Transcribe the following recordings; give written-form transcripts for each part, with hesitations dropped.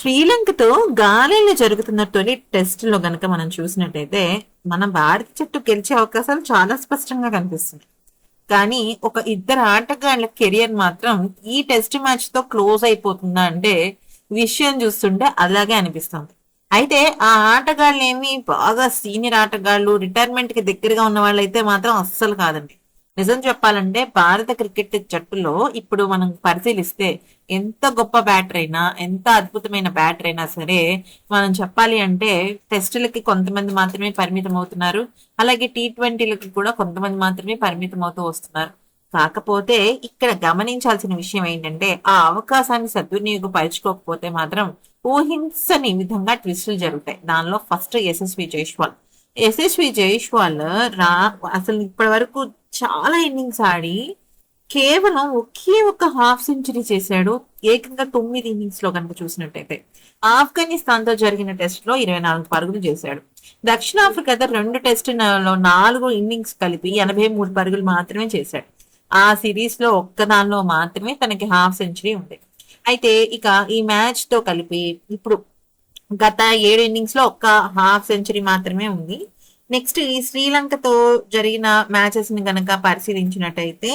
శ్రీలంకతో గాలిలో జరుగుతున్న తొలి టెస్ట్ లో గనక మనం చూసినట్టయితే మన భారత జట్టు గెలిచే అవకాశాలు చాలా స్పష్టంగా కనిపిస్తుంది. కానీ ఒక ఇద్దరు ఆటగాళ్ల కెరియర్ మాత్రం ఈ టెస్ట్ మ్యాచ్ తో క్లోజ్ అయిపోతుందా అంటే విషయం చూస్తుంటే అలాగే అనిపిస్తుంది. అయితే ఆ ఆటగాళ్ళు ఏమి బాగా సీనియర్ ఆటగాళ్ళు, రిటైర్మెంట్ కి దగ్గరగా ఉన్న వాళ్ళు అయితే మాత్రం అస్సలు కాదండి. నిజం చెప్పాలంటే భారత క్రికెట్ జట్టులో ఇప్పుడు మనం పరిశీలిస్తే ఎంత గొప్ప బ్యాటర్ అయినా, ఎంత అద్భుతమైన బ్యాటర్ అయినా సరే, మనం చెప్పాలి అంటే టెస్టులకి కొంతమంది మాత్రమే పరిమితం అవుతున్నారు. అలాగే T20లకి కూడా కొంతమంది మాత్రమే పరిమితం అవుతూ వస్తున్నారు. కాకపోతే ఇక్కడ గమనించాల్సిన విషయం ఏంటంటే ఆ అవకాశాన్ని సద్వినియోగపరచుకోకపోతే మాత్రం ఊహించని విధంగా ట్విస్టులు జరుగుతాయి. దానిలో ఫస్ట్ యశస్వి జైష్వాల్ రా అసలు ఇప్పటి వరకు చాలా ఇన్నింగ్స్ ఆడి కేవలం ఒకే ఒక హాఫ్ సెంచరీ చేశాడు. ఏకంగా 9 ఇన్నింగ్స్ లో కనుక చూసినట్టయితే ఆఫ్ఘనిస్తాన్ తో జరిగిన టెస్ట్ లో 24 పరుగులు చేశాడు. దక్షిణాఫ్రికాతో 2 టెస్టులలో 4 ఇన్నింగ్స్ కలిపి 83 పరుగులు మాత్రమే చేశాడు. ఆ సిరీస్ లో ఒక్కదానిలో మాత్రమే తనకి హాఫ్ సెంచరీ ఉంది. అయితే ఇక ఈ మ్యాచ్ తో కలిపి ఇప్పుడు గత 7 ఇన్నింగ్స్ లో ఒక్క హాఫ్ సెంచరీ మాత్రమే ఉంది. నెక్స్ట్ ఈ శ్రీలంకతో జరిగిన మ్యాచెస్ ని గనక పరిశీలించినట్టయితే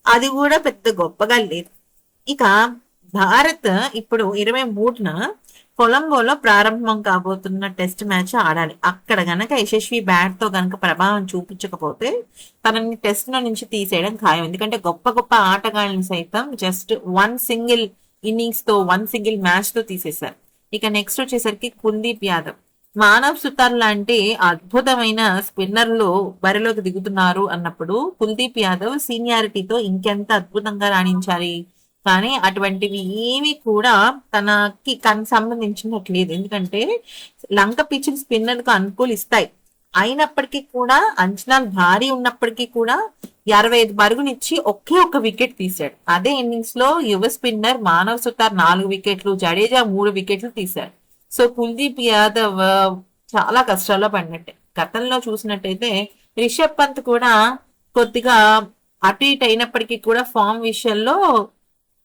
అది కూడా పెద్ద గొప్పగా లేదు. ఇక భారత్ ఇప్పుడు 23న కొలంబోలో ప్రారంభం కాబోతున్న టెస్ట్ మ్యాచ్ ఆడాలి. అక్కడ గనక యశస్వి బ్యాట్ తో గనక ప్రభావం చూపించకపోతే తనని టెస్ట్ లో నుంచి తీసేయడం ఖాయం. ఎందుకంటే గొప్ప గొప్ప ఆటగాళ్ళని సైతం జస్ట్ సింగిల్ ఇన్నింగ్స్ తో సింగిల్ మ్యాచ్ తో తీసేశారు. ఇక నెక్స్ట్ వచ్చేసరికి కుల్దీప్ యాదవ్, మానవ్ సుతార్ లాంటి అద్భుతమైన స్పిన్నర్లు బరిలోకి దిగుతున్నారు అన్నప్పుడు కుల్దీప్ యాదవ్ సీనియారిటీతో ఇంకెంత అద్భుతంగా రాణించాలి. కానీ అటువంటివి ఏమి కూడా తనకి సంబంధించినట్లేదు. ఎందుకంటే లంక పిచ్చిన స్పిన్నర్ కు అనుకూలిస్తాయి. అయినప్పటికీ కూడా అంచనాలు భారీ ఉన్నప్పటికీ కూడా 65 పరుగునిచ్చి ఒకే ఒక్క వికెట్ తీశాడు. అదే ఇన్నింగ్స్ లో యువ స్పిన్నర్ మానవ్ సుతార్ 4 వికెట్లు, జడేజా 3 వికెట్లు తీశారు. సో కుల్దీప్ యాదవ్ చాలా కష్టాల్లో పడినట్టే. గతంలో చూసినట్టయితే రిషబ్ పంత్ కూడా కొద్దిగా అటు ఇటు అయినప్పటికీ కూడా ఫామ్ విషయంలో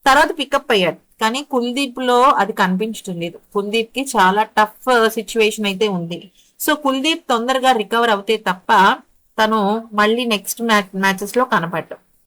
తర్వాత పికప్ అయ్యాడు. కానీ కుల్దీప్ లో అది కనిపించడం లేదు. కుల్దీప్ కి చాలా టఫ్ సిచ్యువేషన్ అయితే ఉంది. సో కుల్దీప్ తొందరగా రికవర్ అవుతే తప్ప తను మళ్ళీ నెక్స్ట్ మ్యాచెస్ లో కనపడ్డాడు.